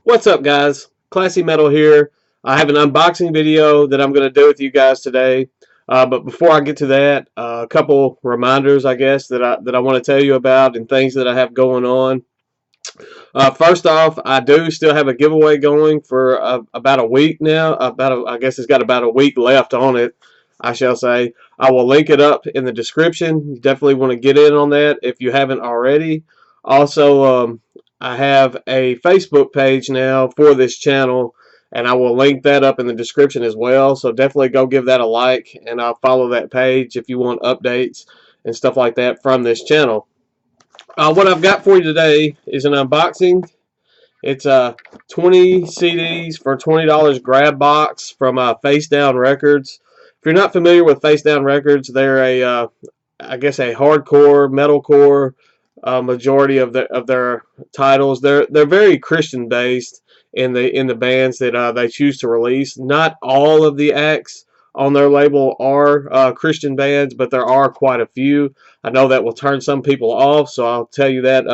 What's up, guys? Classy Metal here. I have an unboxing video that I'm going to do with you guys today. But before I get to that, a couple reminders, I guess, that I want to tell you about and things that I have going on. First off, I do still have a giveaway going for about a week now. I guess it's got about a week left on it, I shall say. I will link it up in the description. You definitely want to get in on that if you haven't already. Also, I have a Facebook page now for this channel, and I will link that up in the description as well. So definitely go give that a like, and I'll follow that page if you want updates and stuff like that from this channel. What I've got for you today is an unboxing. It's 20 CDs for $20 grab box from Facedown Records. If you're not familiar with Facedown Records, they're I guess a hardcore, metalcore majority of their titles. They're very Christian based in the bands that they choose to release. Not all of the acts on their label are Christian bands, but there are quite a few. I know that will turn some people off, so I'll tell you that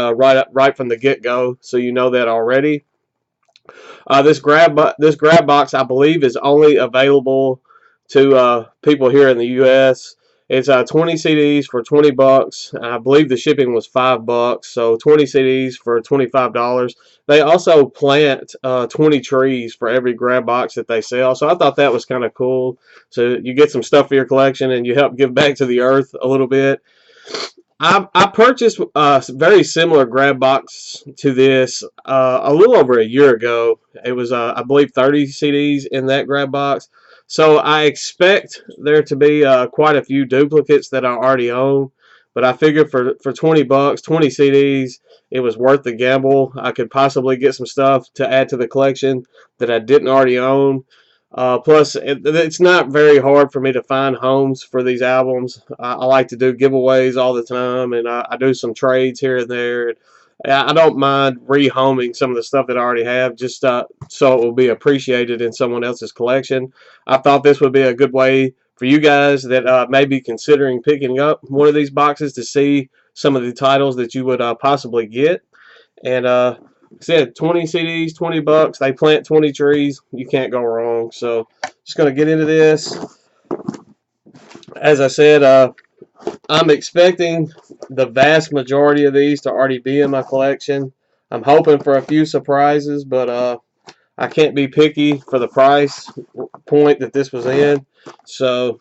right from the get-go, so you know that already. This grab box, I believe, is only available to people here in the U.S. It's 20 CDs for 20 bucks. I believe the shipping was $5, so 20 CDs for $25. They also plant 20 trees for every grab box that they sell, so I thought that was kind of cool. So you get some stuff for your collection, and you help give back to the earth a little bit. I purchased a very similar grab box to this a little over a year ago. It was, I believe, 30 CDs in that grab box. So I expect there to be quite a few duplicates that I already own. But I figured for 20 bucks, 20 CDs, it was worth the gamble. I could possibly get some stuff to add to the collection that I didn't already own. Plus, it's not very hard for me to find homes for these albums. I like to do giveaways all the time, and I do some trades here and there. I don't mind rehoming some of the stuff that I already have, just so it will be appreciated in someone else's collection. I thought this would be a good way for you guys that may be considering picking up one of these boxes to see some of the titles that you would possibly get. And said 20 CDs, 20 bucks. They plant 20 trees. You can't go wrong. So just going to get into this. As I said, I'm expecting the vast majority of these to already be in my collection. I'm hoping for a few surprises, but I can't be picky for the price point that this was in. So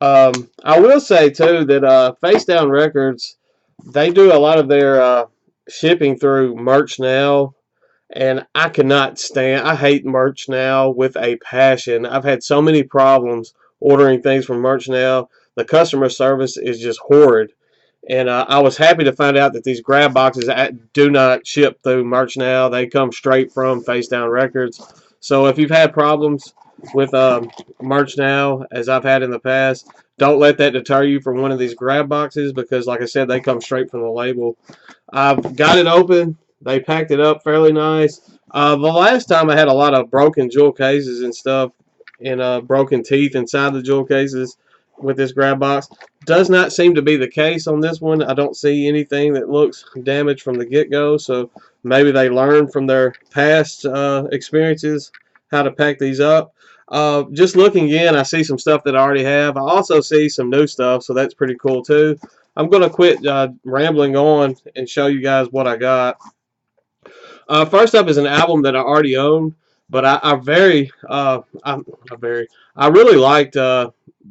I will say too that Facedown Records, they do a lot of their shipping through Merch Now, and I cannot stand. I hate Merch Now with a passion. I've had so many problems ordering things from Merch Now. The customer service is just horrid. And I was happy to find out that these grab boxes do not ship through Merch Now. They come straight from Facedown Records. So if you've had problems with Merch Now, as I've had in the past, don't let that deter you from one of these grab boxes, because like I said, they come straight from the label. I've got it open. They packed it up fairly nice. The last time I had a lot of broken jewel cases and stuff, and broken teeth inside the jewel cases with this grab box. Does not seem to be the case on this one. I don't see anything that looks damaged from the get-go, so maybe they learned from their past experiences how to pack these up. Just looking in, I see some stuff that I already have. I also see some new stuff, so that's pretty cool too. I'm going to quit rambling on and show you guys what I got. First up is an album that I already own, but I really liked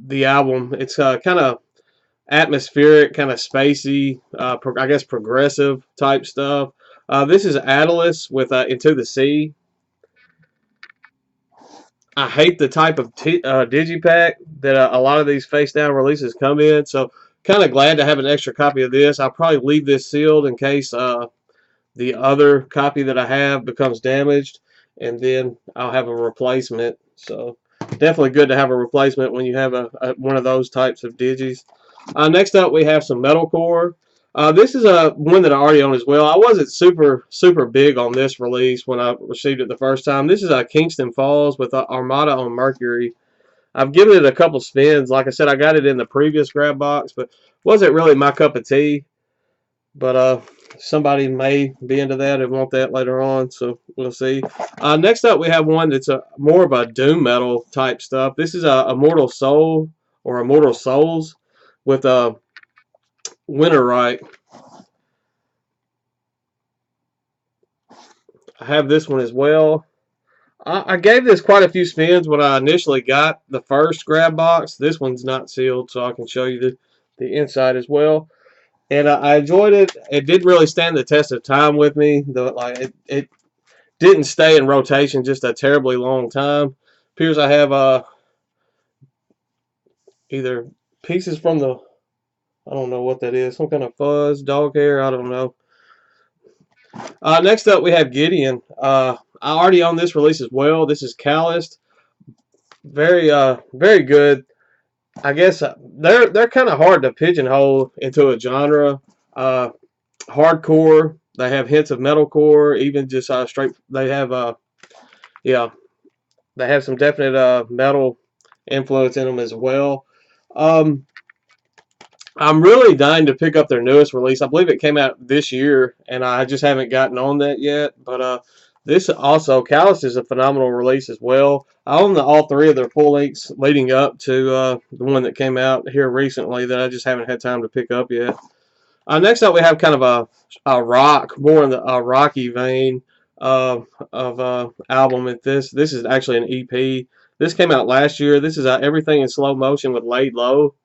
the album. It's kind of atmospheric, kind of spacey, I guess progressive type stuff. This is Atlas with Into the Sea. I hate the type of digipack that a lot of these Facedown releases come in, so kind of glad to have an extra copy of this. I'll probably leave this sealed in case the other copy that I have becomes damaged, and then I'll have a replacement. So definitely good to have a replacement when you have one of those types of digis. Next up, we have some metalcore. This is one that I already own as well. I wasn't super big on this release when I received it the first time. This is Kingston Falls with Armada on Mercury. I've given it a couple spins. Like I said, I got it in the previous grab box, but wasn't really my cup of tea. But somebody may be into that and want that later on, so we'll see. Next up, we have one that's more of a doom metal type stuff. This is a Immortal Soul or Immortal Souls with a Winterwrite. I have this one as well. I gave this quite a few spins when I initially got the first grab box. This one's not sealed, so I can show you the inside as well. And I enjoyed it. It did really stand the test of time with me. It didn't stay in rotation just a terribly long time. Appears I have either pieces from the, I don't know what that is, some kind of fuzz, dog hair, I don't know. Next up we have Gideon. I already own this release as well. This is Calloused. Very good. I guess they're kind of hard to pigeonhole into a genre. Hardcore. They have hints of metalcore, even just straight. They have yeah, they have some definite metal influence in them as well. Um, I'm really dying to pick up their newest release. I believe it came out this year, and I just haven't gotten on that yet. But this also, Callous is a phenomenal release as well. I own all three of their full lengths leading up to the one that came out here recently that I just haven't had time to pick up yet. Next up, we have kind of a rock, more in the rocky vein of album. This is actually an EP. This came out last year. This is Everything in Slow Motion with Laid Low.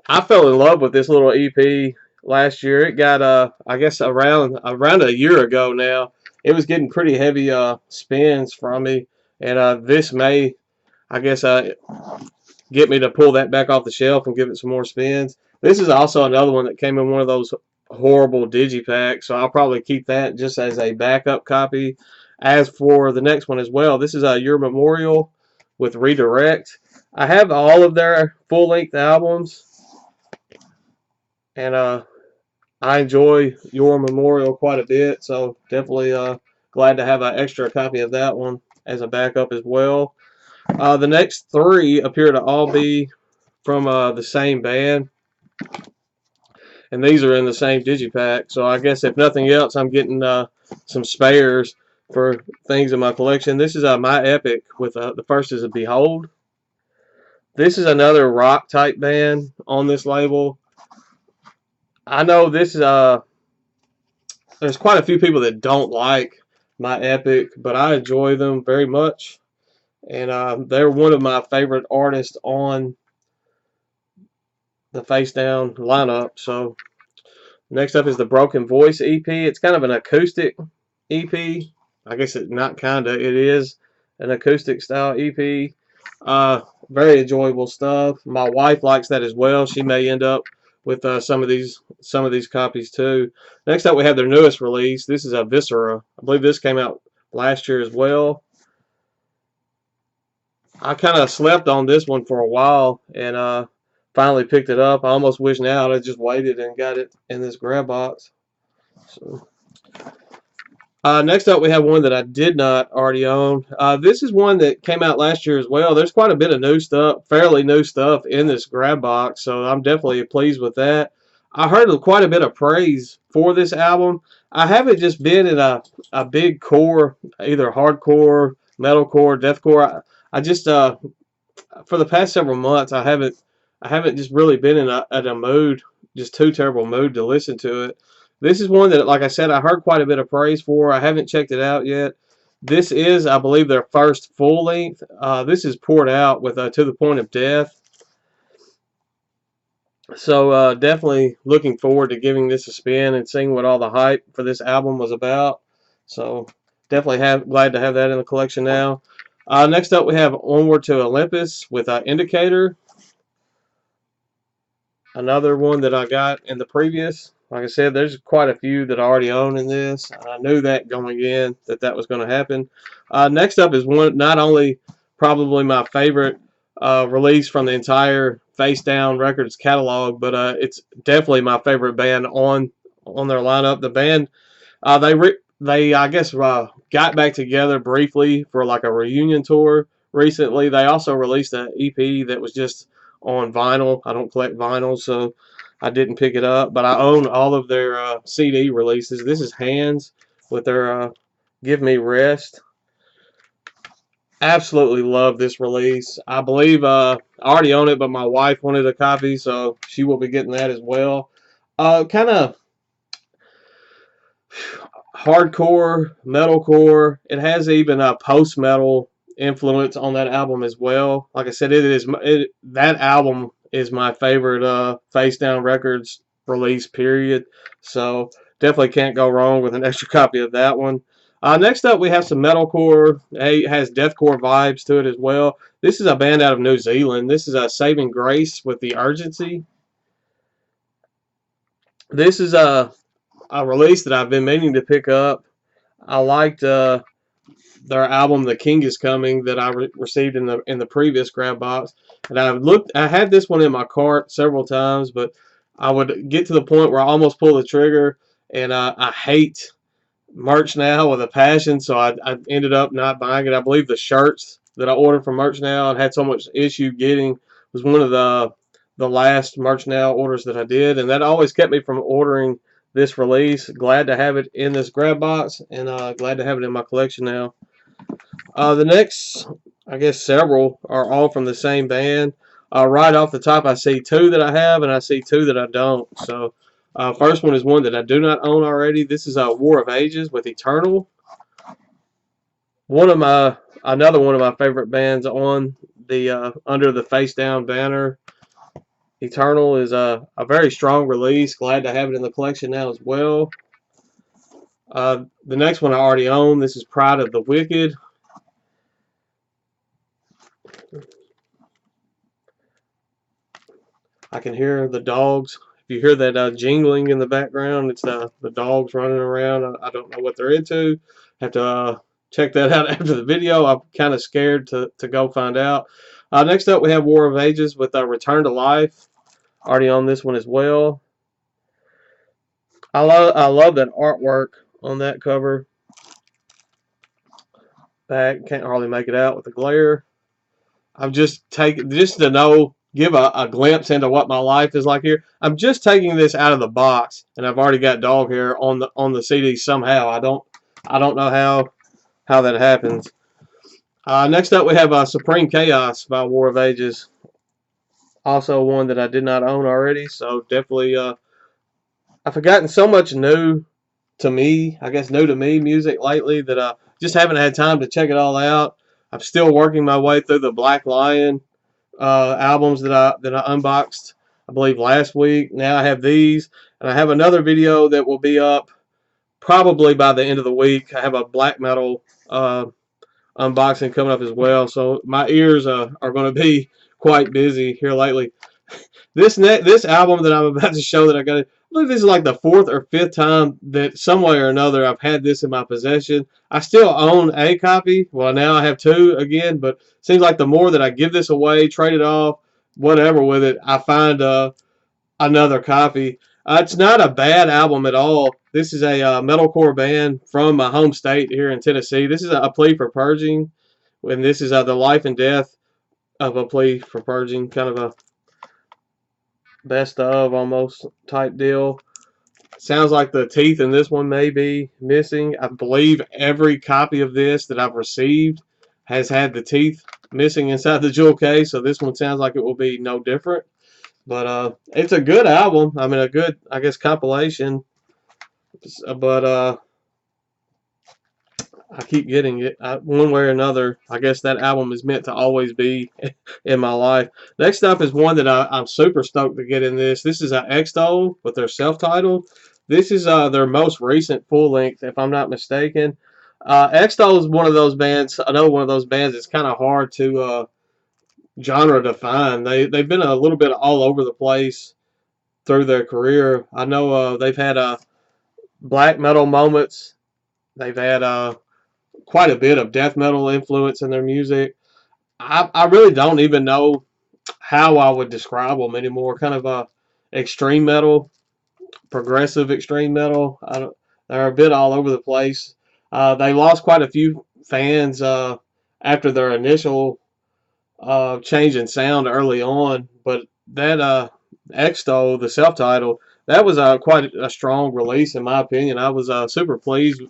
I fell in love with this little EP last year. It got I guess around a year ago now. It was getting pretty heavy spins from me, and this may, I guess, get me to pull that back off the shelf and give it some more spins. This is also another one that came in one of those horrible digipacks, so I'll probably keep that just as a backup copy. As for the next one as well, this is Your Memorial with Redirect. I have all of their full-length albums, and I enjoy Your Memorial quite a bit, so definitely glad to have an extra copy of that one as a backup as well. The next three appear to all be from the same band, and these are in the same digipack, so I guess if nothing else, I'm getting some spares for things in my collection. This is My Epic with the first is a Behold. This is another rock type band on this label. I know this there's quite a few people that don't like My Epic, but I enjoy them very much, and they're one of my favorite artists on the Facedown lineup. So next up is the Broken Voice EP. It's kind of an acoustic EP. I guess it not kinda. It is an acoustic style EP. Very enjoyable stuff. My wife likes that as well. She may end up with some of these copies too. Next up, we have their newest release. This is a Viscera. I believe this came out last year as well. I kind of slept on this one for a while, and finally picked it up. I almost wish now I just waited and got it in this grab box. So. Next up, we have one that I did not already own. This is one that came out last year as well. There's quite a bit of new stuff, fairly new stuff in this grab box, so I'm definitely pleased with that. I heard quite a bit of praise for this album. I haven't just been in a big core, either hardcore, metalcore, deathcore. I just for the past several months, I haven't just really been in a mood, just too terrible mood to listen to it. This is one that, like I said, I heard quite a bit of praise for. I haven't checked it out yet. This is, I believe, their first full length. This is poured out with To the Point of Death. So definitely looking forward to giving this a spin and seeing what all the hype for this album was about. So definitely glad to have that in the collection now. Next up, we have Onward to Olympus with Indicator. Another one that I got in the previous. Like I said, there's quite a few that I already own in this. I knew that going in that was going to happen. Next up is one, not only probably my favorite release from the entire Facedown Records catalog, but it's definitely my favorite band on their lineup. The band they I guess got back together briefly for like a reunion tour recently. They also released an EP that was just on vinyl. I don't collect vinyl, so I didn't pick it up, but I own all of their CD releases. This is Hands with their Give Me Rest. Absolutely love this release. I believe I already own it, but my wife wanted a copy, so she will be getting that as well. Kind of hardcore, metalcore. It has even a post metal influence on that album as well. Like I said, that album is my favorite Facedown Records release. Period. So definitely can't go wrong with an extra copy of that one. Next up, we have some metalcore. It has deathcore vibes to it as well. This is a band out of New Zealand. This is a Saving Grace with the Urgency. This is a release that I've been meaning to pick up. I liked their album "The King Is Coming" that I received in the previous grab box, and I had this one in my cart several times, but I would get to the point where I almost pull the trigger, and I hate Merch Now with a passion, so I ended up not buying it. I believe the shirts that I ordered from Merch Now and had so much issue getting was one of the last Merch Now orders that I did, and that always kept me from ordering this release. Glad to have it in this grab box, and glad to have it in my collection now. The next, I guess, several are all from the same band. Right off the top, I see two that I have, and I see two that I don't. So, first one is one that I do not own already. This is War of Ages with Eternal. Another one of my favorite bands on the under the Facedown banner. Eternal is a very strong release. Glad to have it in the collection now as well. The next one I already own. This is Pride of the Wicked. I can hear the dogs. If you hear that jingling in the background, it's the dogs running around. I don't know what they're into. Have to check that out after the video. I'm kind of scared to go find out. Next up, we have War of Ages with Return to Life. Already on this one as well. I love that artwork on that cover. Back can't hardly make it out with the glare. I'm just taking just to know, give a glimpse into what my life is like here. I'm just taking this out of the box, and I've already got dog hair on the CD somehow. I don't know how that happens. Next up, we have Supreme Chaos by War of Ages. Also one that I did not own already, so definitely I've forgotten so much new to me, I guess new to me music lately that I just haven't had time to check it all out. I'm still working my way through the Black Lion albums that I unboxed, I believe last week. Now I have these, and I have another video that will be up probably by the end of the week. I have a black metal unboxing coming up as well, so my ears are going to be quite busy here lately. This album that I'm about to show that I got, I believe this is like the fourth or fifth time that some way or another I've had this in my possession. I still own a copy. Well, now I have two again, but it seems like the more that I give this away, trade it off, whatever with it, I find another copy. It's not a bad album at all. This is a metalcore band from my home state here in Tennessee. This is a plea for purging, and this is the life and death of a plea for purging, kind of a best of almost type deal. Sounds like the teeth in this one may be missing. I believe every copy of this that I've received has had the teeth missing inside the jewel case, so this one sounds like it will be no different. But it's a good album. I mean, a good, I guess, compilation. But I keep getting it one way or another. I guess that album is meant to always be in my life. Next up is one that I'm super stoked to get in this. This is Extol with their self-titled. This is their most recent full length, if I'm not mistaken. Extol is one of those bands. Another one of those bands. It's kind of hard to genre define. They've been a little bit all over the place through their career. I know they've had black metal moments. They've had quite a bit of death metal influence in their music. I really don't even know how I would describe them anymore. Kind of extreme metal, progressive extreme metal. They're a bit all over the place. They lost quite a few fans after their initial change in sound early on, but that Extol, the self-titled, that was quite a strong release in my opinion. I was super pleased,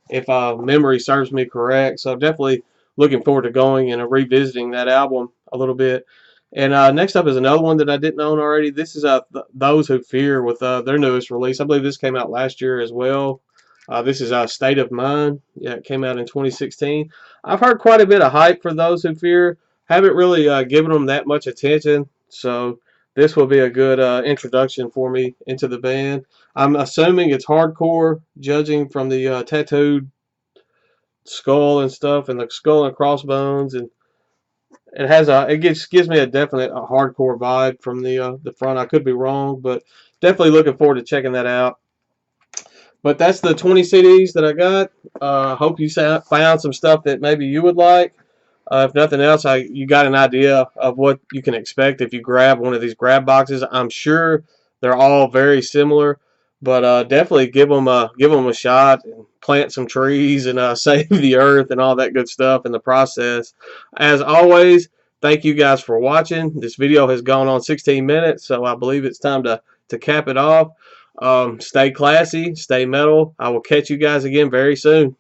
if memory serves me correct. So definitely looking forward to going and revisiting that album a little bit. And next up is another one that I didn't own already. This is Those Who Fear with their newest release. I believe this came out last year as well. This is State of Mind. Yeah, it came out in 2016. I've heard quite a bit of hype for Those Who Fear. Haven't really given them that much attention. So this will be a good introduction for me into the band. I'm assuming it's hardcore, judging from the tattooed skull and stuff, and the skull and crossbones, and it gives me a definite hardcore vibe from the front. I could be wrong, but definitely looking forward to checking that out. But that's the 20 CDs that I got. Hope you found some stuff that maybe you would like. If nothing else, you got an idea of what you can expect if you grab one of these grab boxes. I'm sure they're all very similar, but definitely give them a shot and plant some trees and save the earth and all that good stuff in the process. As always, thank you guys for watching. This video has gone on 16 minutes, so I believe it's time to cap it off. Stay classy, stay metal. I will catch you guys again very soon.